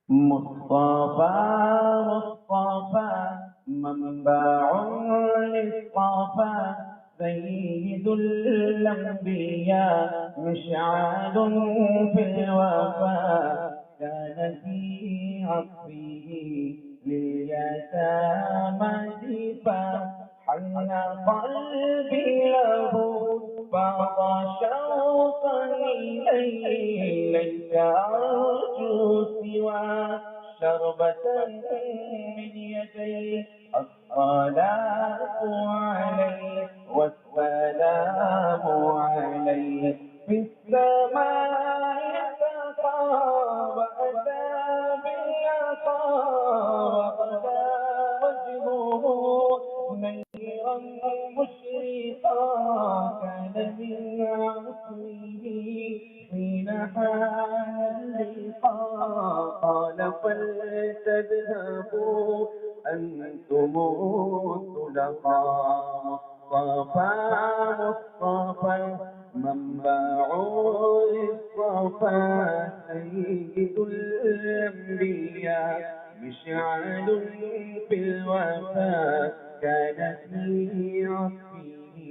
مصطفى مصطفى منبع للصفا سيد الأنبياء مشعل في الوفا كان في عطفه لليتامى جفا حن قلبي له فاض شوقا إليه ليس أرجو سوى شربة من يديه الصلاة عليه والسلام عليه في السماء ارتقى وأتى بالعطاء وغدا وجهه منيرا مشرقا كان من عصره حين حال اللقاء قال فلتذهبوا أنتم الطلقاء مصطفى مصطفى منبع الصفا سيد الأنبياء مشعل في الوفا كان في عطفه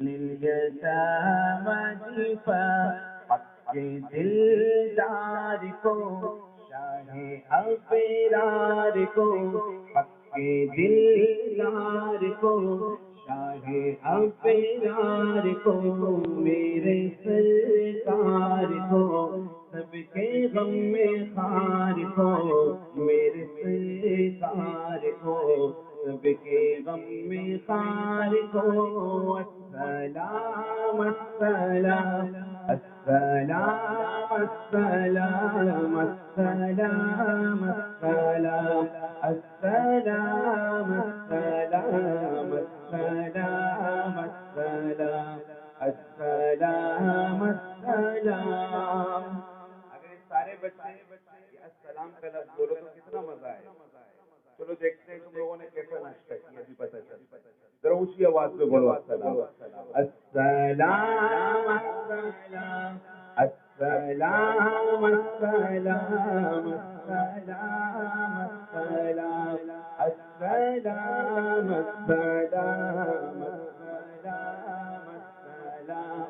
لليتامى جفا حق دلدار کو شاہ ابرار کو حق دلدار کو شاہ ابرار کو میرے سرکار کو سب کے غم میں خار کو میرے سرکار کو سب کے غم میں خار کو السلام السلام السلام السلام السلام السلام السلام السلام السلام السلام السلام السلام. اگر یہ سارے بچے السلام کا لفظ بولو تو کتنا مزہ آئے. چلو دیکھتے ہیں تم لوگوں نے کیسا ناشتہ کیا ابھی پتہ چلتا ہے. ذرا اونچی آواز میں بولو السلام السلام السلام السلام السلام السلام السلام السلام السلام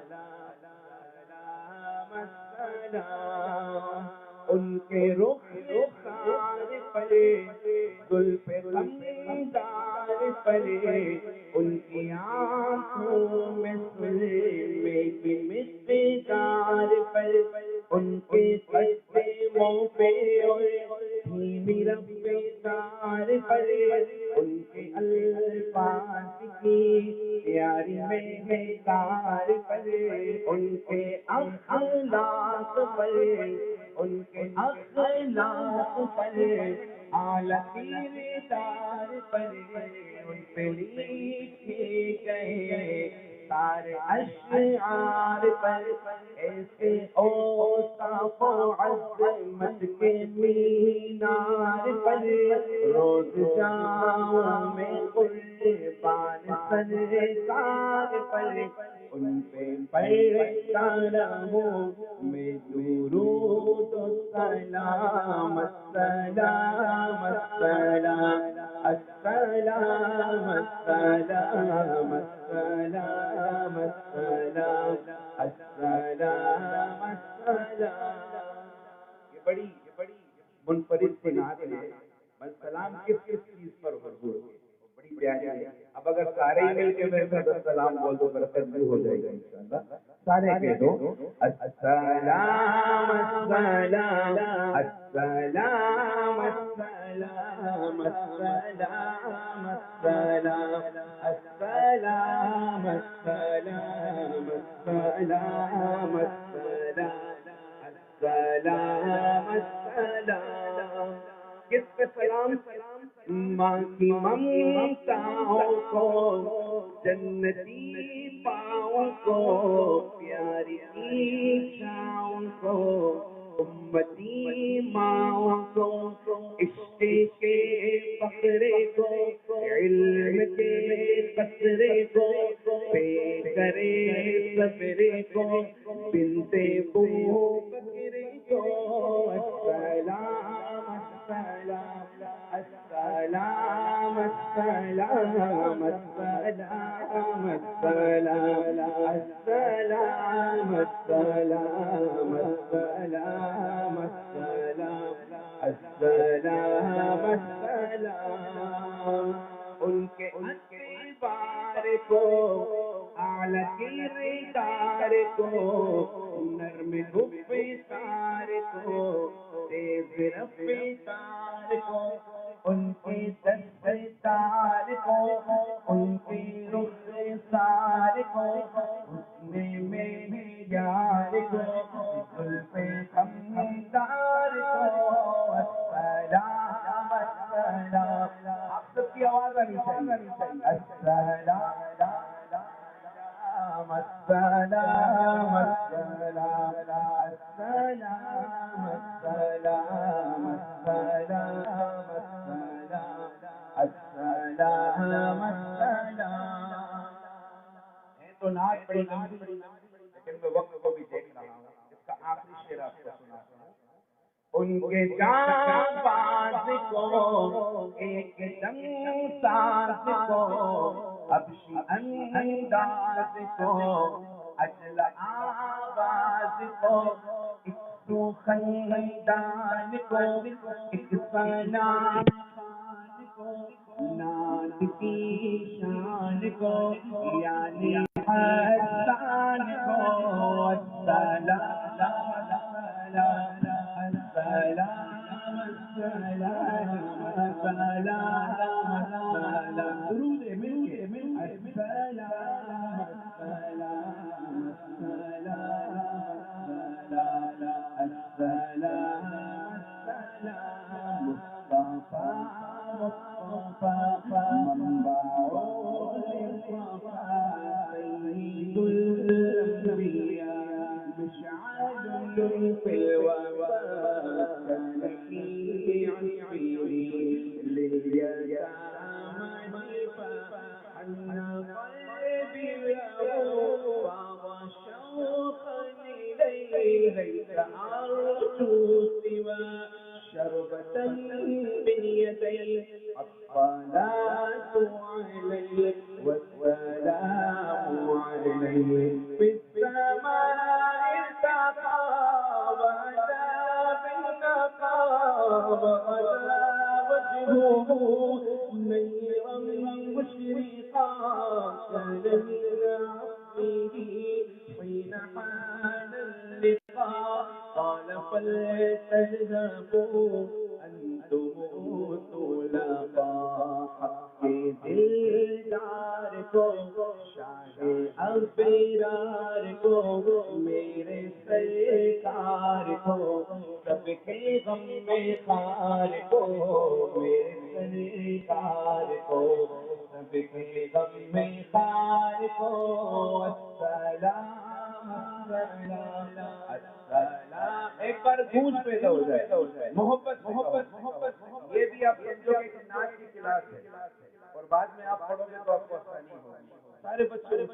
السلام. ان کے رخسار پلے گل پہ غمدار پلے ان کی آنکھوں میں سرمے کی مقدار پلے ان کے قدموں پہ دھیمی رفتار پلے ان کے الفاظ کی پیاری مہکار پلے ان کے اخلاق پلے ان کے اخلاق پلے اعلیٰ کردار پلے ان پہ لکھے گئے سارے اشعار پر ایسے اوصاف و عظمت کے مینار پر روز جاؤں میں قربان سرکار پر ان پہ پڑھتا رہوں میں درود و سلام السلام السلام السلام السلام السلام السلام السلام السلام. یہ بڑی منفرد سی نعت ہے. السلام کس چیز پر حضور بڑی پیاری ہے. اب اگر سارے ہی مل کے میرے ساتھ السلام بول دو برکت بھی ہو جائے گی انشاءاللہ. سارے کہہ دو السلام السلام السلام السلام السلام السلام السلام السلام السلام السلام السلام. کس پہ سلام؟ ماں کی ممتاؤں کو جنتی پاؤں کو پیاری چھاؤں کو امتی ماؤں کو عشق کے فقرے کو علم کے قصرے کو پے کرے صبرے کو بنتے بو بکرے کو السلام السلام السلام السلام السلام السلام السلام السلام السلام ان کے اتبار کو اعلی کردار کو نرم گفتار کو تیز رفتار کو ان کی دستار کو ان کی رخسار کو حسن میں یار کو زلف خمدار کو السلام السلام آپ سب کی آواز آنی چاہیے السلام السلام السلام السلام السلام السلام السلام السلام تو نعت بڑی لمبی لیکن میں وقت کو بھی دیکھ رہا ہوں اس کا آخری شعر آپ کو سناتا ہوں ان کے جان باز کو ایک دم ساز کو ابشی انداز کو اجل آواز کو ایک سخندان کو ایک فنا ناد کی شان کو یعنی حسان کو ایک بار گونج پیدا ہو جائے محبت یہ بھی آپ سمجھو کہ ناچ کی کلاس ہے اور بعد میں آپ پڑھو گے تو آپ کو آسانی ہوگی سارے بچے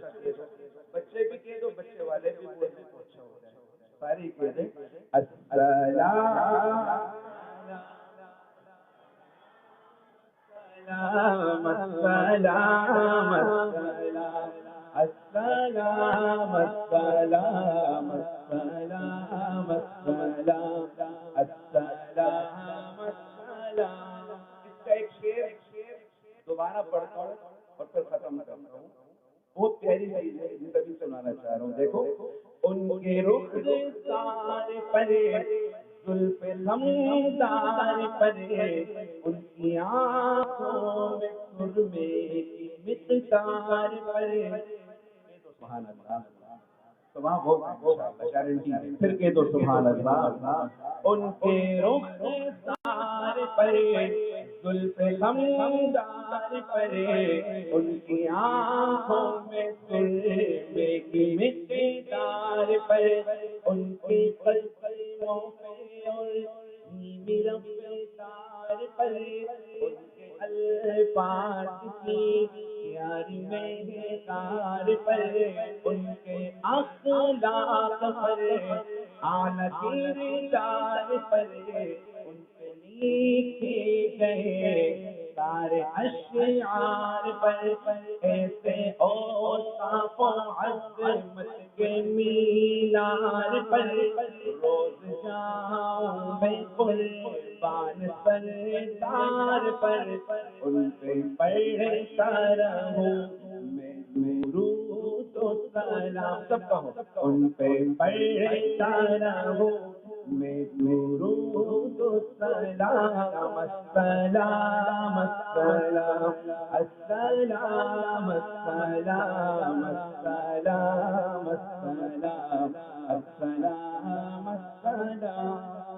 بچے بھی کہہ دو بچے والے بھی بولے تو اچھا ہو جائے ساری کہہ دیں السلام السلام السلام السلام السلام السلام السلام السلام اس کا ایک شعر دوبارہ پڑھتا ہوں اور پھر ختم کرتا ہوں بہت پیاری چیز ہے تبھی سنانا چاہ رہا ہوں دیکھو ان کے رخ سارے پرے زلف لمدار پرے ان کی آنکھوں میں سرمے کی مقدار پرے سبحان اللہ سبحان بہت گارنٹی ہے پھر کہہ دو سبحان اللہ ان کے رخ سارے پرے زلف لمدار پرے ان کی آنکھوں میں سرمے کی مقدار پرے ان کی قلبوں پہ اور نیمی رفتار پرے ان کے الفاظ کی پیاری میں کار پرے ان کے اخلاق پرے اعلیٰ کردار پرے ان کے لکھے گئے سارے اشعار پر ایسے اوصاف و عظمت کے مینار پر روز جاؤں میں قربان سرکار پر ان پہ پڑھتا رہوں میں درود و سلام سب کہو ان پہ پڑھتا رہوں میں درود و سلام السلام السلام السلام السلام السلام السلام السلام السلام